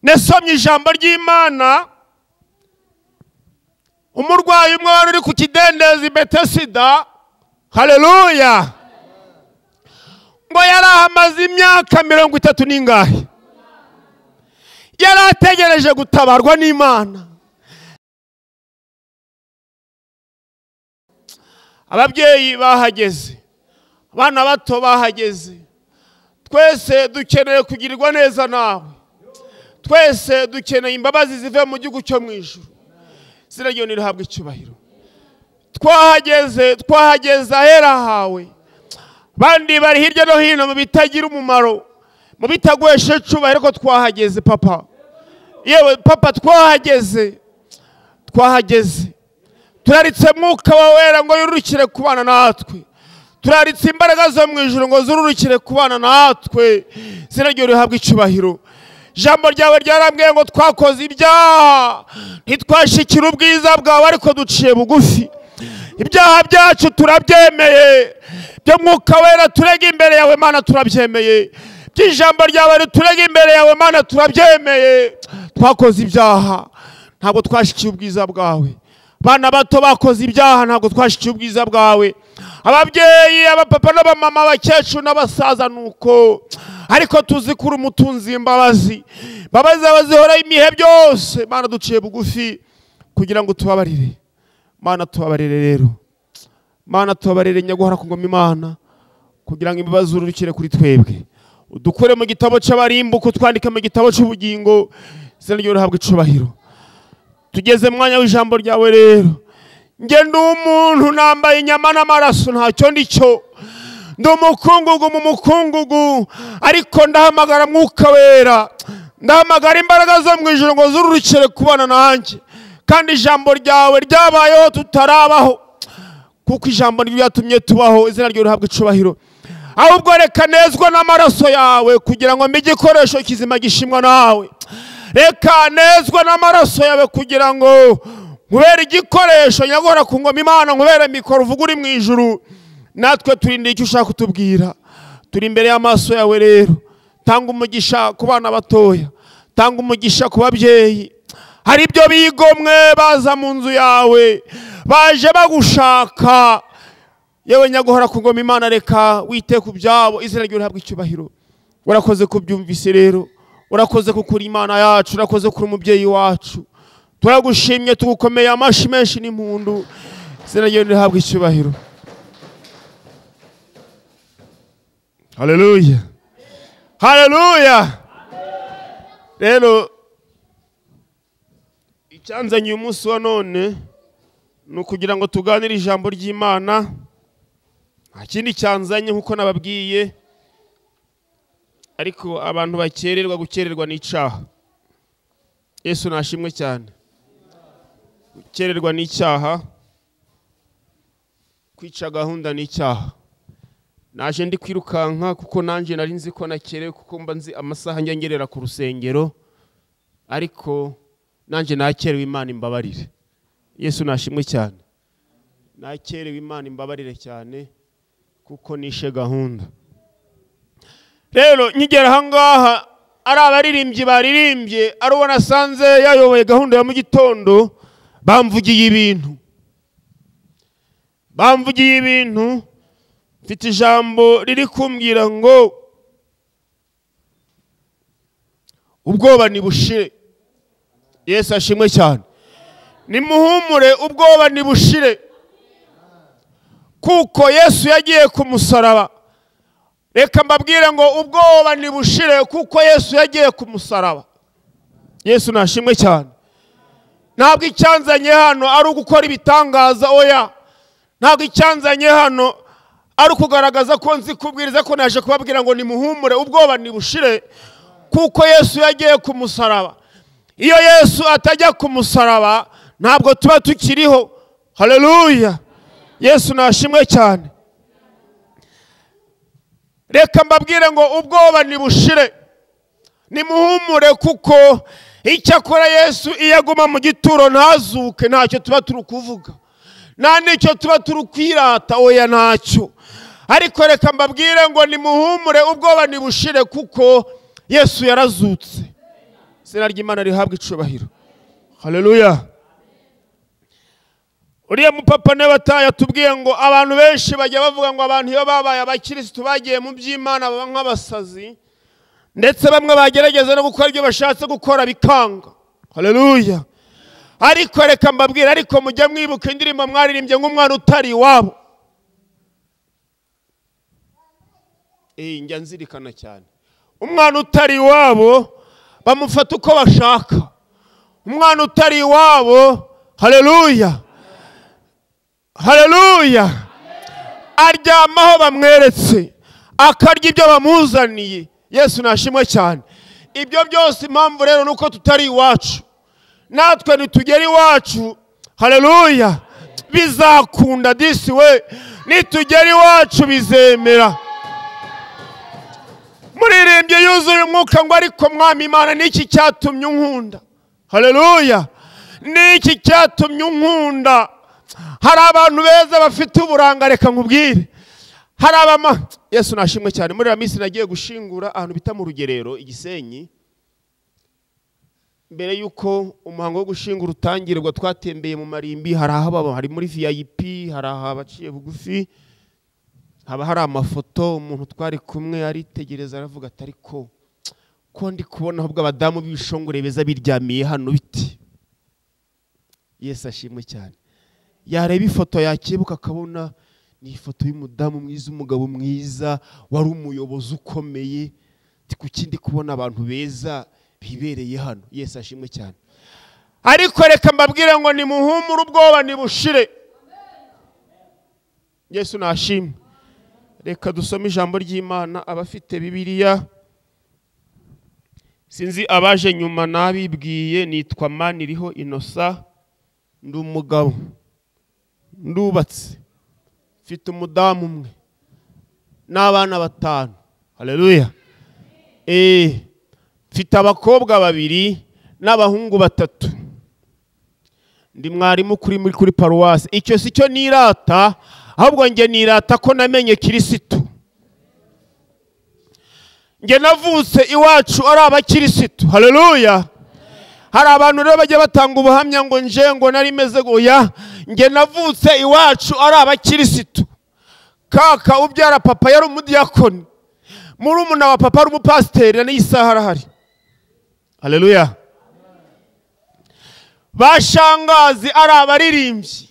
nasomye ijambo ry'Imana, umurwayi umwe wari uri ku kidendezi Betesida, haleluya, ngo yari ahamaze imyaka 30 n'ingahe, yari ategereje gutabarwa n'Imana. Ababyeyi bahageze, abana bato bahageze, twese dukeneye kugirirwa neza nawe, twese dukeneye imbabazi zive mu gihugu cyo mu ijuru, ziraryo nirihabwa icyubahiro. Twahageze ahera hawe, bandi bari hirya no hino mu bitagira umumaro, mu bitagweshe cyubahiro, ko twahageze papa, yewe papa, twahageze turaritse Mwuka wawe wera ngo yururukire kubana natwe, turaritse imbaraga zo mu ijuru ngo zururukire kubana natwe, ziraryo rihabwa icyubahiro. Jambo ryawe ryarambwiye ngo twakoze ibyaha ntitwashikira ubwiza bwawe, ariko duciye bugufi. Ibyaha byacu turabyemeye, byo Mwuka wera turega imbere yawe Mana turabyemeye, by'ijambo ryawe turega imbere yawe Mana turabyemeye. Twakoze ibyaha ntabwo twashikiye ubwiza bwawe, bana bato bakoze ibyaha ntabwo twashikiye ubwiza bwawe, ababyeyi, abapapa n'abamama, abakecuru n'abasaza, nuko ariko tuzikura umutunzi imbabazi, babaza zihora imihe byose. Mana duciye bugufi kugira ngo tubabarire. Mana tubabarire rero, Mana tubabarire nyaguhora ku ngoma Imana, kugira ngo imbabazi urukire kuri twebwe, udukure mu gitabo cy'abarimbuko twandike mu gitabo cy'ubugingo, ziraryo rihabwa icubahiro. Tugeze mu mwanya w'ijambo ryawe rero, nge ndi umuntu nambaye inyama n'amaraso, ntacyo ndicyo, ndi umukungugu mu mukungugu, ariko ndahamagara Mwuka wera, ndahamagara imbaraga zo mu ijuru ngo zururukire kubana nanjye. Kandi ijambo ryawe ryabayeho tutarabaho, kuko ijambo niryo ryatumye tubaho, izina ryo rihabwa icubahiro. Ahubwo reka nezwa n'amaraso yawe kugira ngo mbe igikoresho kizima gishimwa nawe, reka nezwa n'amaraso yawe kugira ngo nkubere igikoresho nyagora ku ngoma Imana, nkubere mikoro uvuga uri mu ijuru. Natwe turinde icyo ushaka kutubwira, turi imbere y'amaso yawe rero. Tanga umugisha ku bana batoya, tanga umugisha ku babyeyi, hari ibyo bigomwe baza mu nzu yawe, baje bagushaka, yewe nyaguhora ku ngoma Imana, reka wite ku byabo, izina ryo rihabwa icyubahiro. Urakoze kubyumvise rero, urakoze kukuri Imana yacu, urakoze kuri umubyeyi wacu, turagushimye tugukomeye amashi menshi n'impundu, izina ryo rihabwa icyubahiro. Haleluya, haleluya. Rero icyanzanye umunsi wa none ni ukugira ngo tuganire ijambo ry'Imana, nta kindi cyanzanye nkuko nababwiye, ariko abantu bakererwa, gukererwa n'icyaha. Yesu nashimwe cyane. Gukererwa n'icyaha, kwica gahunda n'icyaha. Naje ndi kwirukanka kuko nanje nari nzi ko nakerewe, kuko mba nzi amasaha ngengerera ku rusengero, ariko nanje nakerewe, Imana imbabarire. Yesu nashimwe cyane. Nakerewe, Imana imbabarire cyane, kuko nishe gahunda. Rero nkigera hangaha, ari abaririmbyi baririmbye, ari uwo nasanze yayoboye gahunda ya mu gitondo, bamvugiye ibintu, mfite ijambo riri kumbwira ngo ubwoba nibushire. Yesu ashimwe cyane. Nimuhumure, ubwoba nibushire, kuko Yesu yagiye ku musaraba. Reka mbabwire ngo ubwoba nibushire, kuko Yesu yagiye ku musaraba. Yesu nashimwe cyane. Ntabwo icyanzanye hano ari ugukora ibitangaza, oya. Ntabwo icyanzanye hano ari ukugaragaza ko nzi kubwiriza, ko naje kubabwira ngo nimuhumure, ubwoba nibushire, kuko Yesu yagiye ku musaraba. Iyo Yesu atajya ku musaraba ntabwo tuba tukiriho. Haleluya. Yesu nashimwe cyane. Reka mbabwire ngo ubwoba nibushire, nimuhumure, kuko icyakora Yesu iyo aguma mu gituro ntazuke, ntacyo tuba turi kuvuga, nta nicyo tuba turi kwirata, oya ntacyo. Ariko reka mbabwire ngo nimuhumure, ubwoba nibushire, kuko Yesu yarazutse. izina ry'Imana rihabwa icubahiro. Haleluya. Uriya mupapa ne bataya tubwiye ngo abantu benshi bajya bavuga ngo abantu iyo babaye abakirisitu bagiye mu by'Imana baba nk'abasazi, ndetse bamwe bagerageza no gukora ibyo bashatse gukora bikanga. Haleluya. Ariko reka mbabwira, ariko mujya mwibuka indirimbo mwaririmbye nk'umwana utari iwabo. Njya nzirikana cyane. Umwana utari iwabo bamufata uko bashaka. Umwana utari iwabo, haleluya, haleluya, aryamaho bamweretse, akarya ibyo bamuzaniye. Yesu nashimwe cyane. Ibyo byose impamvu rero nuko tutari iwacu. Natwe nitugera iwacu, haleluya, bizakunda disi we. Nitugera iwacu bizemera. Muririmbye yuzuye umwuka ngo ariko Mwami Imana niki cyatumye unkunda. Haleluya. Niki cyatumye unkunda. Hari abantu beza bafite uburanga, reka nkubwire. Hari abama, Yesu nashimwe cyane. Muri ramisi nagiye gushingura ahantu bita mu Rugerero Igisenyi. Mbere yuko umuhango wo gushingura utangirwa twatembeye mu marimbi, hari aho hari muri VIP, hari aho abaciye bugufi. Haba hari amafoto, umuntu twari kumwe aritegereza aravuga ati ariko ko ndi kubona ahubwo abadamu b'ibishongore beza biryamiye hano biti. Yesu ashimwe cyane. Yareba ifoto yakibuka akabona ni ifoto y'umudamu mwiza, umugabo mwiza, wari umuyobozi ukomeye. Kuki ndi kubona abantu beza bibereye hano? Yesu ashimwe cyane. Ariko reka mbabwire ngo ni muhumure ubwoba nibushire. Yesu nashimwe. Reka dusome ijambo ry'Imana. Abafite Bibiliya, sinzi abaje nyuma nabibwiye, nitwa Maniriho Innocent, ndi umugabo, ndubatse, mfite umudamu umwe n'abana 5. Haleluya. Mfite abakobwa 2 n'abahungu 3. Ndi mwarimu kuri paruwasi. Icyo si cyo nirata, ahubwo nge nirata ko namenye Kirisitu. Nge navutse iwacu ari abakirisitu. Haleluya. Hari abantu rero bajya batanga ubuhamya ngo nje ngo nari meze goya. Nge navutse iwacu ari abakirisitu. Kaka ubyara papa yari umudiyakoni, murumuna wa papa ari umupasiteri, na isaha arahari. Haleluya. Bashangazi ari abaririmbyi.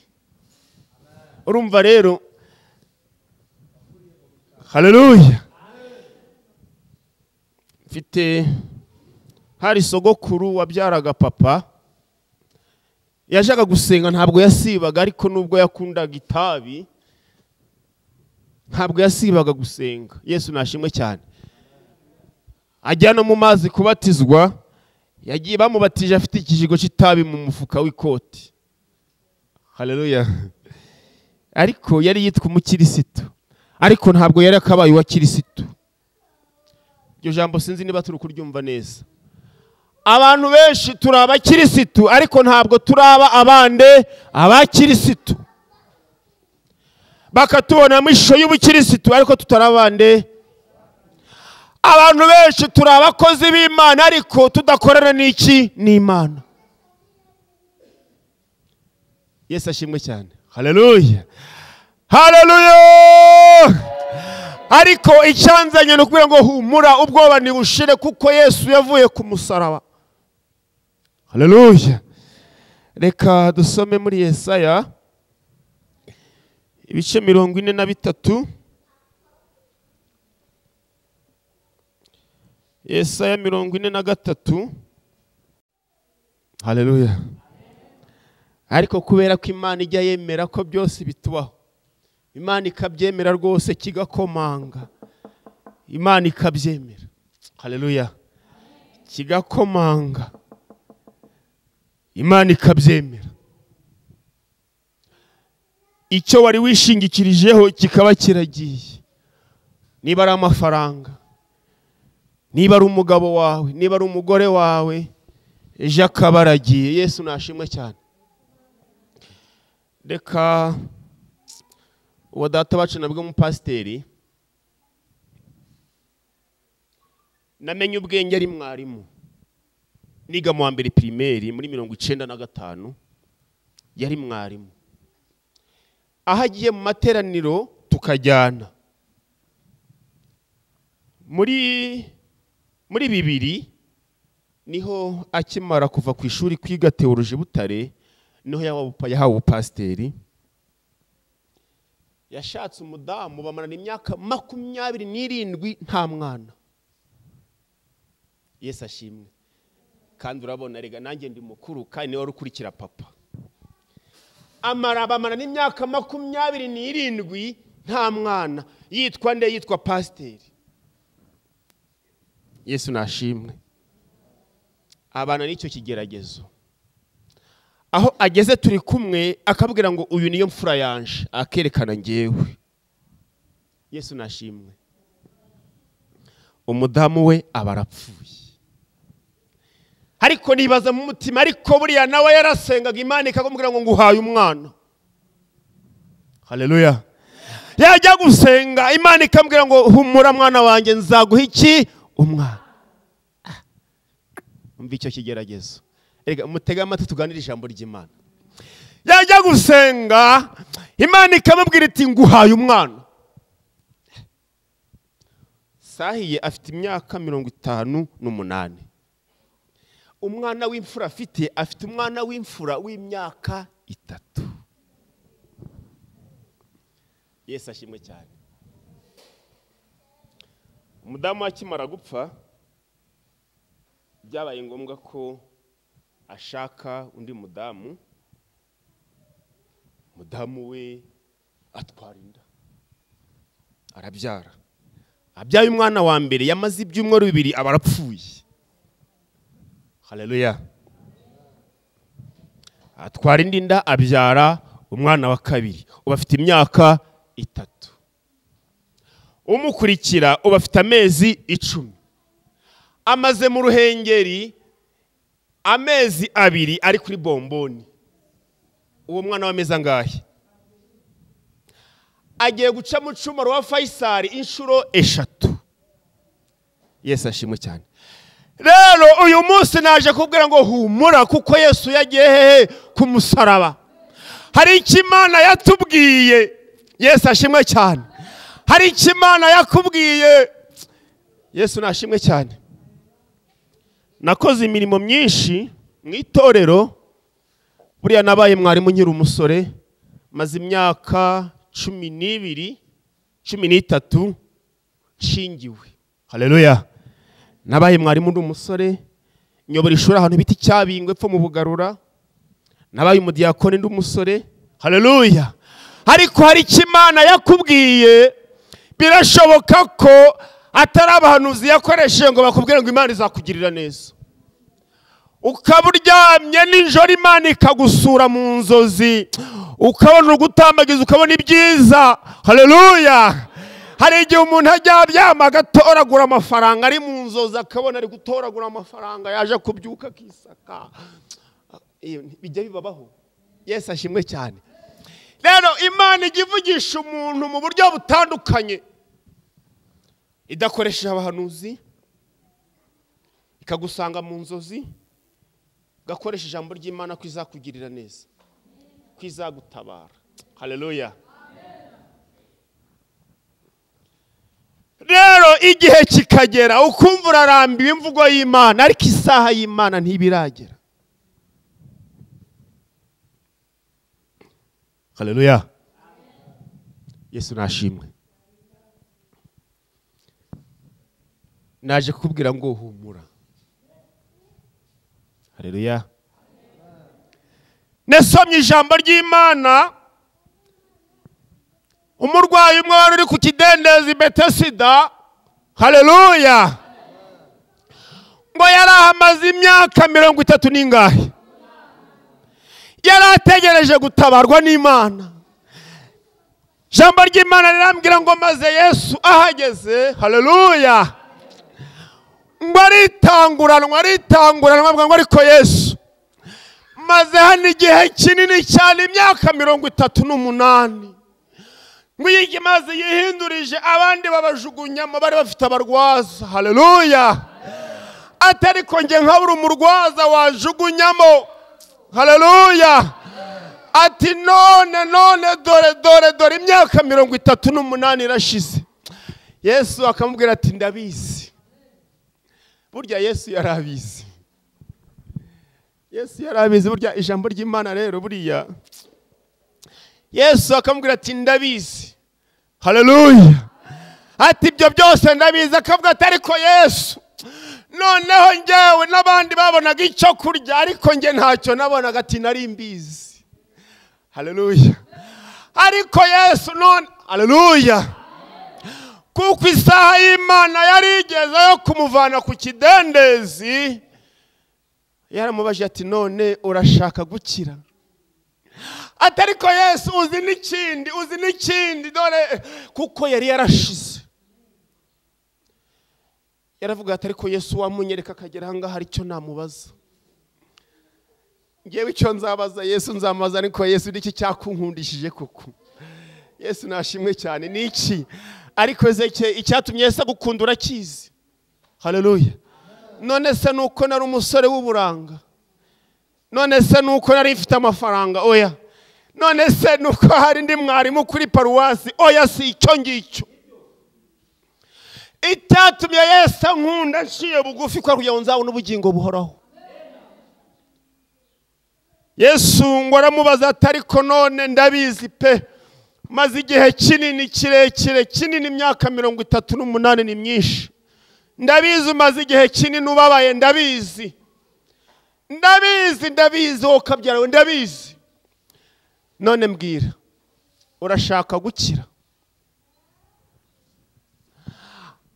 Urumva rero, haleluya. Mfite hari sogokuru wabyaraga papa, yajaga gusenga, ntabwo yasibaga, ariko nubwo yakundaga itabi ntabwo yasibaga gusenga. Yesu nashimwe cyane. Ajyana mu mazi kubatizwa, yagiye bamubatije afite ikijigo cy'itabi mu mufuka w'ikoti. Haleluya. Ariko yari yitwa umukirisitu, ariko ntabwo yari akabaye wa Kirisitu. Iryo jambo sinzi niba turi kuryumva neza. Abantu benshi turi abakirisitu, ariko ntabwo turaba abande abakirisitu. Bakatubona mu ishusho y'ubukirisitu, ariko tutarabande. Abantu benshi turi abakozi b'Imana, ariko tudakorana n'iki n'Imana. Yesu ashimwe cyane. Haleluya. Haleluya. Ariko icyanzanye no kubwira ngo humura ubwoba nibushire, kuko Yesu yavuye ku musaraba. Haleluya. Reka dusome muri Yesaya ibice 43. Yesaya 43. Haleluya. Ariko kubera ko Imana ijya yemera ko byose bitubaho, Imana ikabyemera rwose kigakomanga. Imana ikabyemera. Haleluya. Kigakomanga. Imana ikabyemera. Icyo wari wishingikirijeho kikaba kiragiye. Niba ari amafaranga, niba ari umugabo wawe, niba ari umugore wawe, ejo akaba aragiye. Yesu nashimwe cyane. Reka uwo data wacu nabwo umupasiteri, namenye ubwenge ari mwarimu. niga mu wa mbere primaire muri 1995 yari mwarimu. Aho agiye mu materaniro tukajyana. Muri 2000 niho akimara kuva ku ishuri kwiga theology Butare, niho yahawe ubupasiteri. Yashatse umudamu bamarana imyaka 27 nta mwana. Yesu ashimwe. Kandi urabona rega nanjye ndi mukuru kandi niwe ukurikira papa. Bamarana imyaka 27 nta mwana. Yitwa nde? Yitwa pasiteri. Yesu nashimwe. Abana n'icyo kigeragezo. Aho ageze turi kumwe akabwira ngo uyu niyo mfura yanje, akerekana ngewe. Yesu nashimwe. Umudamu we abarapfuye. Ariko nibaza mu mutima, ariko buriya nawe yarasengaga Imana ikagumubwira ngo nguhaye umwana. Haleluya. Yajya gusenga Imana ikamubwira ngo humura mwana wanjye nzaguha iki? Umwana. Umva icyo kigeragezo. Erega mutega amatwi tuganira ijambo ry'Imana. Yajya gusenga Imana ikamubwira iti nguhaye umwana. Sahiye afite imyaka 58. Umwana w'imfura afite umwana w'imfura w'imyaka 3. Yesu ashimwe cyane. Umudamu akimara gupfa byabaye ngombwa ko ashaka undi mudamu. Mudamu we atwara inda, arabyara. Abyaye umwana wa mbere yamaze ibyumweru 2 abarapfuye. Haleluya. Atwara indi nda abyara umwana wa kabiri, ubafite imyaka 3. Umukurikira ubafite amezi 10. Amaze mu ruhengeri amezi 2 ari kuri bomboni. Uwo mwana w'amezi angahe? Agiye guca mu cumaro wa Faisal inshuro 3. Yesu ashimwe cyane. Rero uyu munsi naje kubwira ngo humura, kuko Yesu yagiye hehe? Ku musaraba. Hari ikimana yatubwiye. Yesu ashimwe cyane. Hari ikimana yakubwiye. Yesu nashimwe cyane. Nakoze imirimo myinshi mu itorero. Buriya nabaye mwarimu nkiri umusore, maze imyaka 12 13 nshingiwe. Haleluya. Nabaye mwarimu ndi umusore, nyobora ishuri ahantu biti cyabingwe pfo mu Bugarura. Nabaye umudiyakoni ndi umusore. Haleluya. Ariko hari ikimana yakubwiye, birashoboka ko atari abahanuzi yakoresheje ngo bakubwire ngo Imana izakugirira neza. Ukaburyamye nijoro Imana ikagusura mu nzozi, ukabona ugutambagiza, ukabona ibyiza. Haleluya. Hari igihe umuntu ajya aryama agatoragura amafaranga ari mu nzozi, akabona ari gutoragura amafaranga, yaje kubyuka akisaka. Bijya bibabaho. Yesu ashimwe cyane. Rero Imana igivugisha umuntu mu buryo butandukanye, idakoresheje abahanuzi, ikagusanga mu nzozi, gakoresha ijambo ry'Imana ko izakugirira neza, ko izagutabara. Haleluya. Rero igihe kikagera ukumva urarambiwe imvugo y'Imana, ariko isaha y'Imana ntibiragera. Haleluya. Yesu nashimwe. Naje kukubwira ngo humura. Haleluya. Nesomye ijambo ry'Imana. Umurwayi umwe wari uri ku kidendezi Betesida. Haleluya. Ngo yarahamaze imyaka 30 n'ingahe. Yarategereje gutabarwa n'Imana. Ijambo ry'Imana rirambwira ngo maze Yesu ahageze. Haleluya. Ngo aritanguranwa ngo ariko Yesu maze hano igihe kinini cyane, imyaka 38. Ngo maze yihindurije abandi babajugunyamo bari bafite abarwaza. Haleluya. atari ko nge nkabura umurwaza wajugunyamo. Haleluya. Ati none dore imyaka 38 irashize. Yesu akamubwira ati ndabizi. Burya Yesu yarabizi. Yesu yarabizi burya ijambo ry'Imana rero buriya. Yesu akamubwira ati ndabizi. Haleluya. Ati ibyo byose ndabizi. Akavuga ati ariko Yesu, noneho ngewe n'abandi babonaga icyo kurya ariko nge ntacyo nabonaga. Ati nari mbizi. Haleluya. Ariko Yesu none, haleluya, kuko isaha y'Imana yari igeze yo kumuvana ku kidendezi, yaramubaje ati none urashaka gukira? Ati ariko Yesu uzi n'ikindi dore kuko yari yarashize. Yaravuga ati ariko Yesu wamunyereka akagera hanga hari icyo namubaza. Ngewe icyo nzabaza Yesu nzamaza, ariko Yesu niki cyakunkundishije koko? Yesu nashimwe cyane. Niki? Ariko Ezeke icyatumye Yesu agukunda urakizi. Haleluya. None se nuko nari umusore w'uburanga? None se nuko nari mfite amafaranga? Oya. None se nuko hari ndi mwarimu kuri paruwasi? Oya, si icyo ngicyo. Icyatumye Yesu ankunda nciye bugufi kwa kugira ngo nzabone ubugingo buhoraho. Yesu ngo aramubaza ati ariko none ndabizi pe, maze igihe kinini kirekire kinini, imyaka 38 ni myinshi. Ndabizi maze igihe kinini ubabaye, ndabizi wowe kabyarawe, ndabizi. None mbwira, urashaka gukira?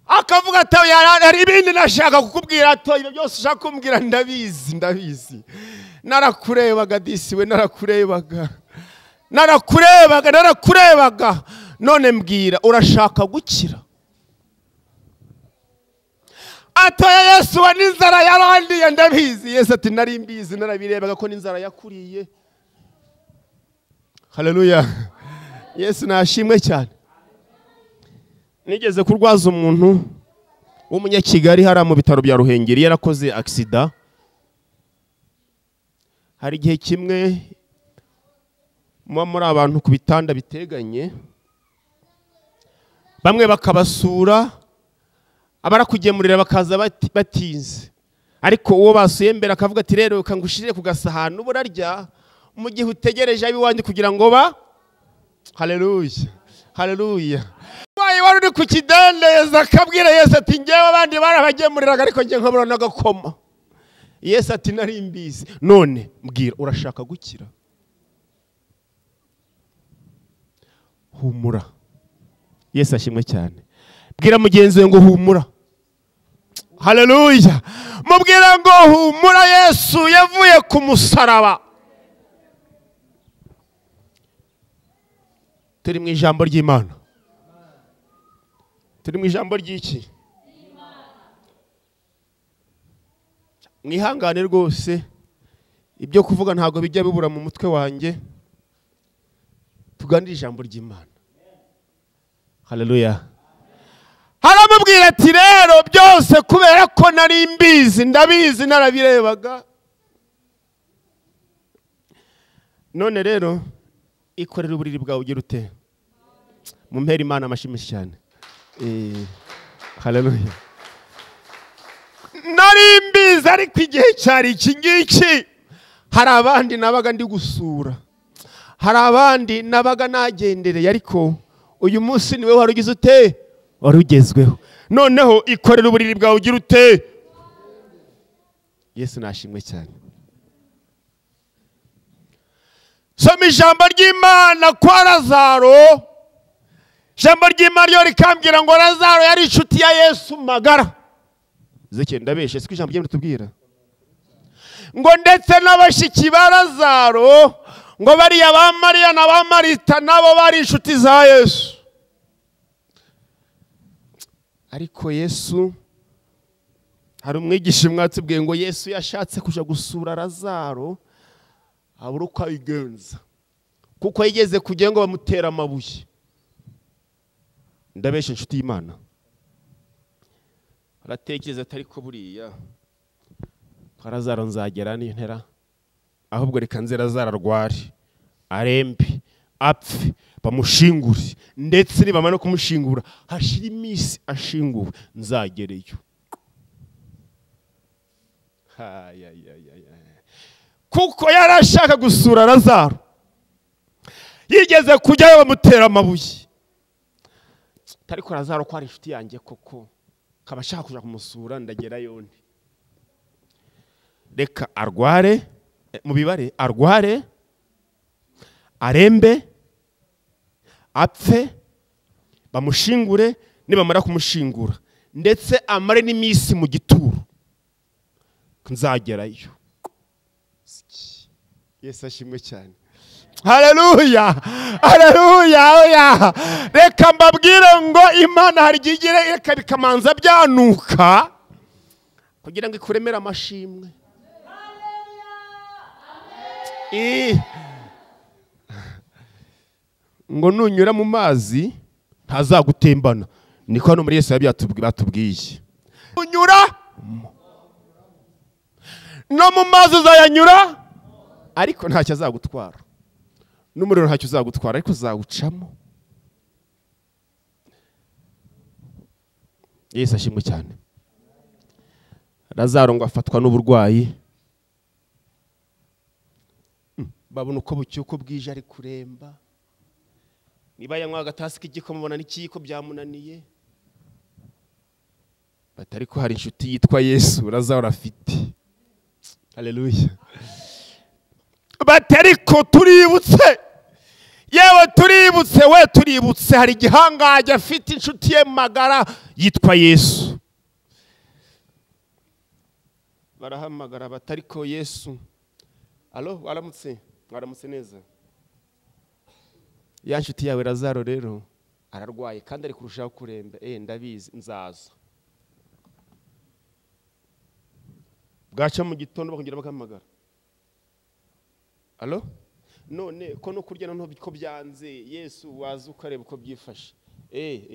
Akavuga ati hari ibindi nashaka kukubwira. Ati ibyo byose ushaka kumbwira ndabizi. Narakurebaga disiwe, narakurebaga. None mbwira, urashaka gukira? Atoya Yesu wa n'inzara yarandiye, ndabizi. Yesu ati nari mbizi, narabirebaga ko n'inzara yakuriye. Haleluya. Yesu nashimwe cyane. Nigeze kurwaza umuntu w'umunyakigali hari mu bitaro bya Ruhengeri, yarakoze accident. Hari igihe kimwe muri abantu ku bitanda biteganye, bamwe bakabasura, abara kugemurira bakaza batinze, ariko uwo basuye mbere akavuga ati rero kangushirire ku gasahani uburarya mu gihe utegereje abiwandi kugira ngo ba. Haleluya. Wari uri ku kidendezi akabwira Yesu ati ngewe abandi barabagemuriraga ariko nge nkabura n'agakoma. Yesu ati nari mbizi. None mbwira, urashaka gukira? Humura. Yesu ashimwe cyane. Bwira mugenzi we ngo humura. Haleluya. Mubwira ngo humura, Yesu yavuye ku musaraba. Turi mu ijambo ry'Imana. Turi mu ijambo ry'iki? Mwihangane rwose, ibyo kuvuga ntago bijya bibura mu mutwe wanjye. Tuganira ijambo ry'Imana. Haleluya. Haramubwira ati rero byose kubera ko nari mbizi, ndabizi, narabirebaga. None rero ikorera uburiri bwawe ugira ute? Mumpera Imana amashimisha cyane. Haleluya. Nari mbizi ariko igihe cyari iki ngiki, hari abandi nabaga ndi gusura, hari abandi nabaga nagendereye, ariko uyu munsi niwe warugize ute? Warugezweho. Noneho ikorera uburiri bwawe ugira ute? Yesu nashimwe cyane. Soma ijambo ry'Imana kwa Lazaro. Ijambo ry'Imana ryo rikambwira ngo Lazaro yari inshuti ya Yesu magara. Zeke ndabeshe siko ijambo ry'Imana tubwira ngo ndetse n'abashiki ba Lazaro ngo bariya ba Mariya na ba Marita nabo bari inshuti za Yesu. Ariko Yesu, hari umwigisha mwatubwiye ngo Yesu yashatse kuja gusura Lazaro abura uko abigenza, kuko yigeze kugira ngo bamutera amabuye. Ndabeshe inshuti y'Imana. Aratekereza atari ko buriya Lazaro nzagera n'intera ahubwo reka nze Lazaro arware arembe apfe bamushingure ndetse nibamara no kumushingura hashira iminsi ashinguwe nzagereyo. Kuko yarashaka gusura Lazaro yigeze kujyayo bamutera amabuye ariko Lazaro ko ari inshuti yanjye koko kabashaka kuja kumusura ndagerayo ndi reka arware mu bibare arware arembe apfe bamushingure nibamara kumushingura ndetse amare n'iminsi mu gituro nzagerayo. Yesu ashimwe cyane. Haleluya, haleluya. Reka mbabwire ngo Imana hari igigire reka bikamanza byanuka kugira ngo ikuremere amashimwe. Ngo nunyura mu mazi ntazagutembana, niko hano muri Yesu batubwiye. Unyura no mu mazi uzayanyura ariko ntacyo azagutwara, n'umuriro ntacyo uzagutwara ariko uzawucamo. Yesu ashimwe cyane. Lazaro ngo afatwa n'uburwayi, babona uko bucye uko bwije ari kuremba, niba yanywa agatasi k'igikoma mubona n'ikiyiko byamunaniye, batari ko hari inshuti yitwa Yesu Lazaro afite. Haleluya. Batari ko tuributse, yewe tuributse, we tuributse hari igihangaje afite inshuti ye magara yitwa Yesu. Barahamagara batari ko Yesu, alo waramutse, mwaramutse neza, ya nshuti yawe Lazaro rero ararwaye kandi ari kurushaho kuremba, ndabizi nzaza. Bwaca mu gitondo bakongera bakahamagara, alo none ko no kurya no ko byanze Yesu waza ukareba uko byifashe,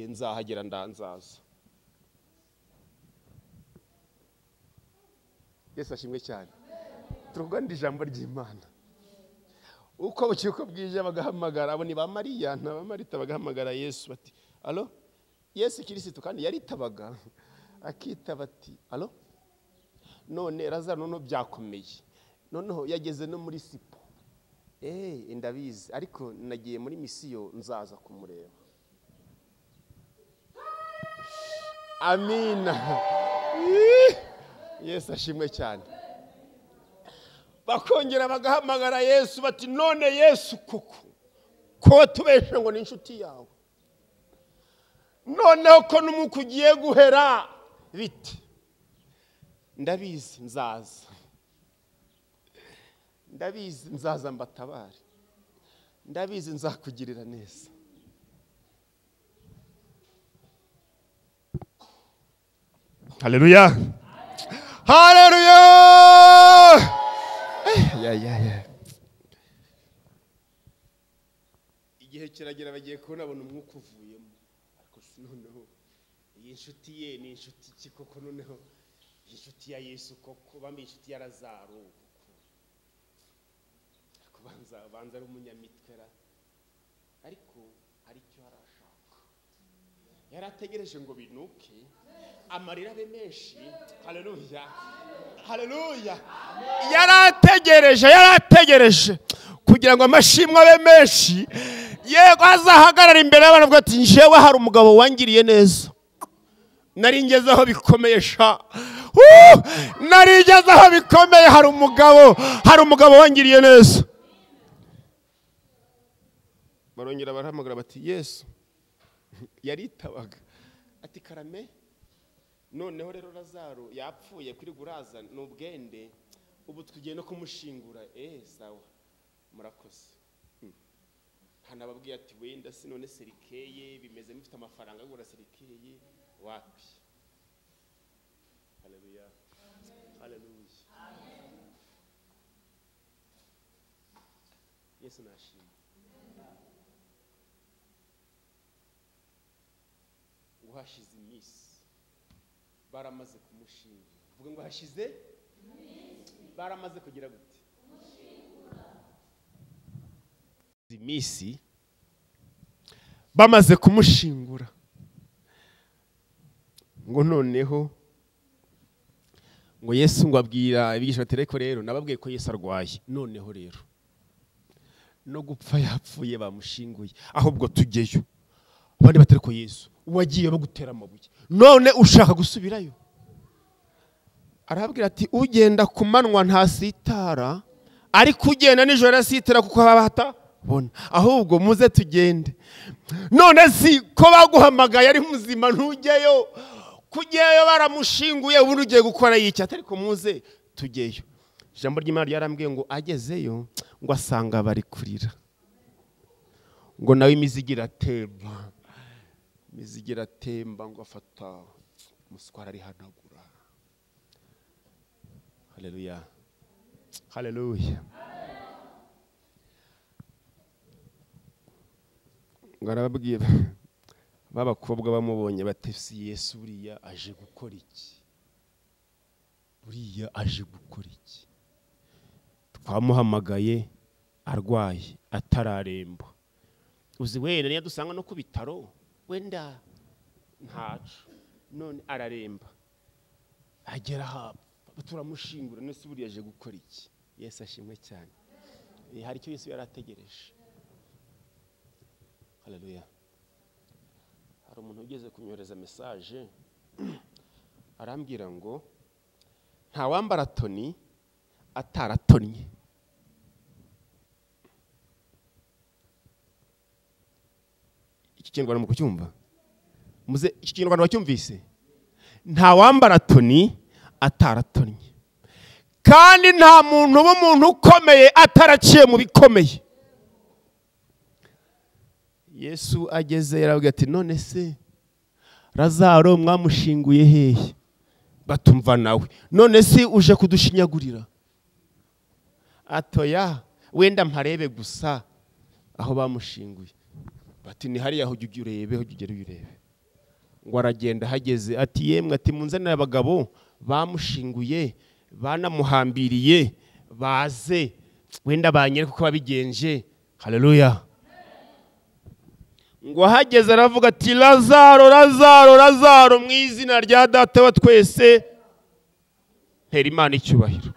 nzahagera ndanzaza. Yesu ashimwe cyane. Turuganda ijambo ry'Imana uko bucye uko bwije bagahamagara, abo ni ba Mariya na ba Marita bagahamagara Yesu bati alo Yesu Kristo, kandi yaritabaga akitaba ati alo none Lazaro no byakomeye, noneho yageze no muri Sipo, ndabizi ariko nagiye muri misiyo nzaza kumureba. Amina. Yesu ashimwe cyane. Bakongera bagahamagara Yesu bati none Yesu koko ko tubeshe ngo ni inshuti yawe, noneho ko n'umuko ugiye guhera bite, ndabizi nzaza, ndabizi nzaza mbatabare, ndabizi nzakugirira neza. Haleluya, haleluya. Igihe kiragera bagiye kubona abona umwuka uvuyemo, ariko noneho iyi nshuti ye ni inshuti ki koko, noneho inshuti ya Yesu koko bambi inshuti ya Lazaro banza ari umunyamitwera, ariko hari icyo arashaka, yarategereje ngo binuke amarira be menshi. Haleluya, haleluya. Yarategereje kugira ngo amashimwe abe menshi, yego azahagarara imbere y'abantu avuga ati njyewe hari umugabo wangiriye neza, naringeze aho bikomeye sha, naringeze aho bikomeye, hari umugabo wangiriye neza. Barongera barahamagara bati Yesu yaritabaga ati karame, noneho rero Lazaro yapfuye kuri guraza n'ubwende, ubu tugiye no kumushingura. Sawa murakoze. Hanababwiye ati wenda si none serikeye bimeze mufite amafaranga gura serikeye wapi. Haleluya, haleluya. Yesu nashimye. Uhashize iminsi baramaze kumushinga, vuga ngo hashize baramaze kugira gute iminsi bamaze kumushingura ngo noneho ngo Yesu ngo abwira abigisha bati reko rero nababwiye ko Yesu arwaye noneho rero no gupfa yapfuye bamushinguye ahubwo tujyeyo abandi batari ko Yesu wagiye bagutera amabuye none ushaka gusubirayo arabwira ati ugenda kumanwa ntasitara ariko ugenda nijoro asitara kuko haba hatabona ahubwo muze tugende none si ko baguhamagaye ari muzima ntujyeyo kujyeyo baramushinguye ubu ugiye gukora iki ariko muze tujyeyo ijambo ry'Imana ryarambwiye ngo agezeyo ngo asanga bari kurira ngo nawe imizigira temba ngo afata umuswara ari hanagura. Haleluya haleluya ngo arababwira babakobwa bamubonye batesi Yesu buriya aje gukora iki twamuhamagaye arwaye atararemba uzi wenda niyo dusanga no ku bitaro wenda ntacu none araremba agera hapfa turamushingura nese buriya aje gukora iki Yesu ashimwe cyane hari icyo Yesu yarategereje. Haleluya. Hari umuntu ugeze kunyoreza message arambwira ngo nta wambara toni ataratonye. Iki kintu mu kucyumva muze iki kintu wacyumvise nta wambara toni ataratonye kandi nta muntu w'umuntu ukomeye ataraciye mu bikomeye. Yesu ageze yarabwira ati none se Lazaro mwamushinguye hehe batumva nawe none se uje kudushinyagurira atoya wenda mparebe gusa aho bamushinguye bati ni hariya aho ujye urebe ngo aragenda hageze ati yemwe ati munzanira abagabo bamushinguye banamuhambiriye baze wenda banyereka ko babigenje. Haleluya. Ngo hageze aravuga ati Lazaro mu izina rya Data wa twese ntera Imana icyubahiro.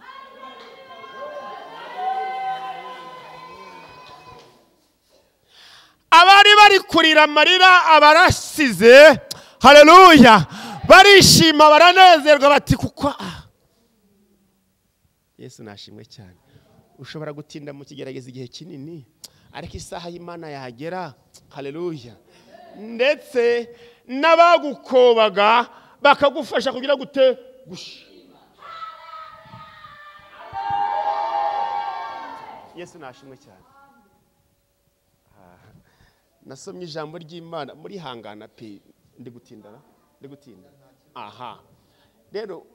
Abari bari kurira amarira abarasize, haleluya, barishima baranezerwa bati kuko Yesu nashimwe cyane. Ushobora gutinda mu kigerageza igihe kinini ariko isaha y'Imana yagera. Haleluya. Ndetse n'abagukobaga bakagufasha kugira gute gushima. Yesu nashimwe cyane. Nasomye ijambo ry'Imana muri hangana pe ndi gutinda. Aha. Rero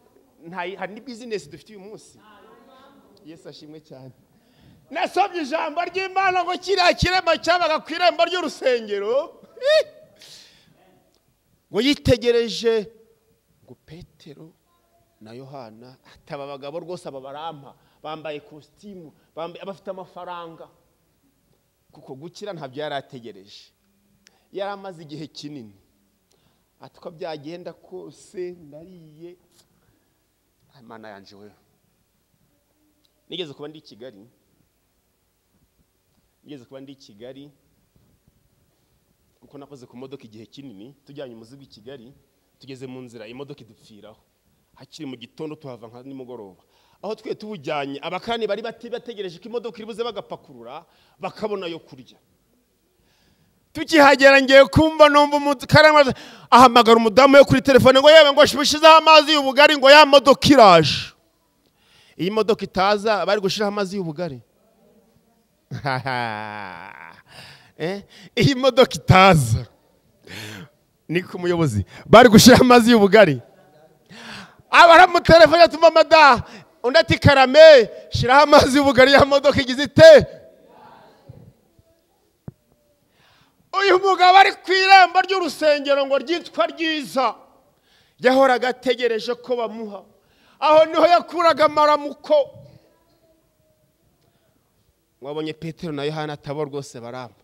hari ni business dufite uyu munsi. Yesu ashimwe cyane. Nasomye ijambo ry'Imana ngo kiriya kirema cyabaga ku irembo ry'urusengero ngo yitegereje ngo Petero na Yohana ataba abagabo rwose aba barampa bambaye costume abafite amafaranga kuko gukira ntabyo yarategereje yari amaze igihe kinini atwa byagenda kose ndariye Imana yanje we nigeze kuba ndi i Kigali kuko nakoze ku modoka igihe kinini tujyanye umuzigo i Kigali tugeze mu nzira imodoka idupfiraho hakiri mu gitondo tuhava nka nimugoroba aho twe tubujyanye abakani bari bategereje ko imodoka iribuze bagapakurura bakabona yo kurya tukihagera ngiye kumva numva umukarama ahamagara umudamu yo kuri telefone ngo yewe ngo shibishizeho amazi y'ubugari ngo ya modoka iraje. Iyi modoka itaza bari gushiraho amazi y'ubugari iyi modoka itaza niko umuyobozi bari gushiraho amazi y'ubugari abaramu telefone atuma mada undi ati karame shiraho amazi y'ubugari ya modoka igize ite. Uyu mugabo ari ku irembo ry'urusengero ngo ryitwa Ryiza yahoraga ategereje ko bamuha aho niho yakuraga amaramuko. Mwabonye Petero na Yohana atabo rwose baramba,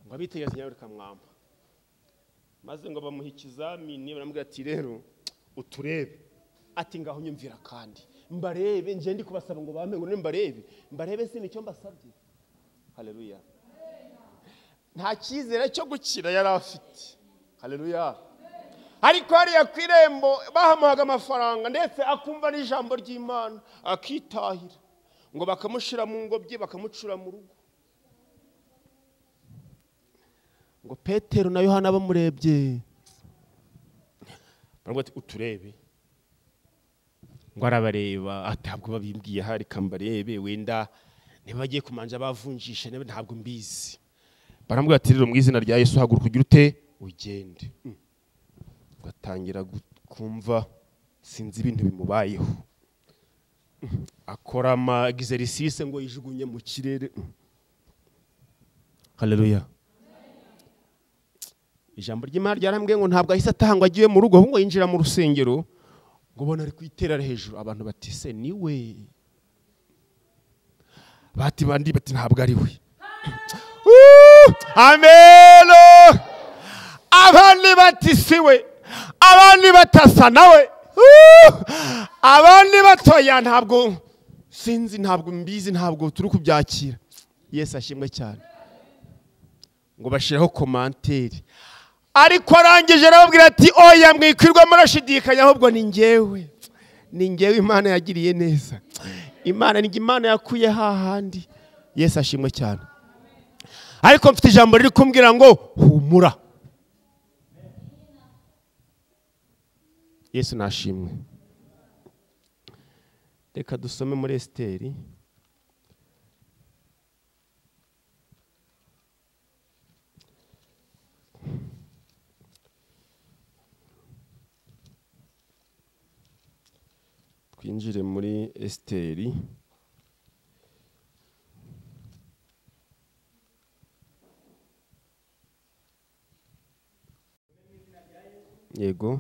ngo abitegereze nyaburi kamwamba, maze ngo bamuha ikizamini baramubwira ati rero uturebe. Ati ngaho nyumvira kandi mbarebe, nje ndi kubasaba ngo bampe ngo mbarebe si nicyo mbasabye. Haleluya. Nta cyizere cyo gukira yari afite. Haleluya. Ariko hariya ku irembo bahamuhaga amafaranga ndetse akumva n'ijambo ry'Imana akitahira, ngo bakamushira mu ngobyi bakamucura mu rugo. Ngo Petero na Yohana bamurebye baravuga ati uturebe. Ngo arabareba atabwo babimbwiye hari kambarebe wenda niba bagiye kumanja bavunjisha ntabwo mbizi. Baramubwira ati rero mu izina rya Yesu haguruka ugira ute ugende. Batangira kumva sinzi ibintu bimubayeho, akora ama exercice ngo yijugunye mu kirere. Haleluya. Ijambo ry'Imana ryarambwiye ngo ntabwo ahise atahangwa agiye mu rugo, ahubwo yinjira mu rusengero ngo bona ari kwiterera hejuru. Abantu bati se niwe, bati bandi bati ntabwo ari we. Amen. Abandi bati siwe, abandi batasa nawe, abandi batoya ntabwo sinzi, ntabwo mbizi, ntabwo turi kubyakira. Yesu ashimwe cyane. Ngo bashiraho commentaire, ariko arangije arababwira ati oya mwikwirwa murashidikanya, ahubwo ni njyewe Imana yagiriye neza. Imana ni Imana yakuye hahandi. Yesu ashimwe cyane. Ariko mfite ijambo riri kumbwira ngo humura. Yesu nashimwe. Reka dusome muri Esiteri. Twinjire muri Esiteri. Yego.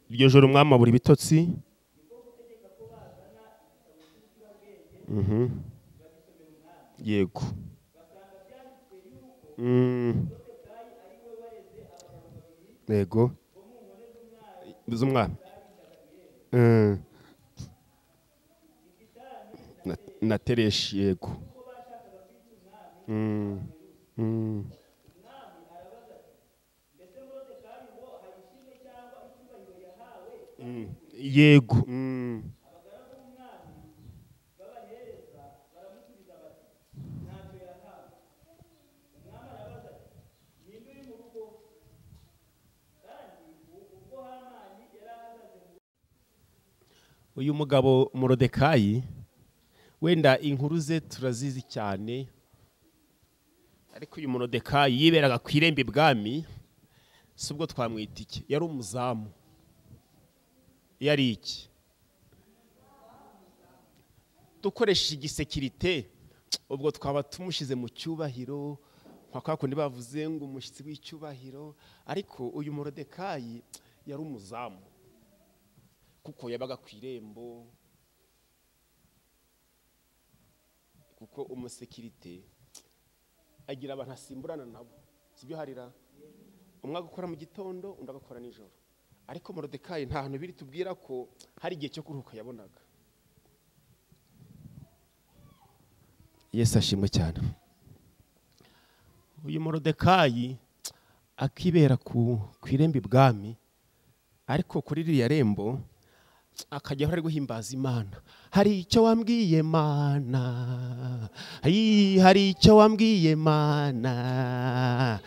Iryo joro umwami abura ibitotsi. Yego. Yego. Z'umwami. Na Tereshi. Yego. Yego. Uyu mugabo Morodekayi wenda inkuru ze turazizi cyane, ariko uyu Morodekayi yiberaga ku irembo ibwami. Subwo twamwita iki? Yari umuzamu. Yari iki? Dukoresha igisekirite, ubwo twaba tumushize mu cyubahiro, nka kundi bavuze ngo umushyitsi w'icyubahiro. Ariko uyu Morodekayi yari umuzamu, kuko yabaga ku irembo, kuko umusekirite agira abantu asimburana nabo, sibyo harira umwe agakora mu gitondo undi agakora nijoro. Ariko Morodekayi nta hantu biri tubwira ko hari igihe cyo kuruhuka yabonaga. Yesu ashimwe cyane. Uyu Morodekayi akibera ku irembo ibwami, ariko kuri ririya rembo akajya ari guhimbaza Imana. Hari icyo wambwiye Mana, hari icyo wambwiye Mana,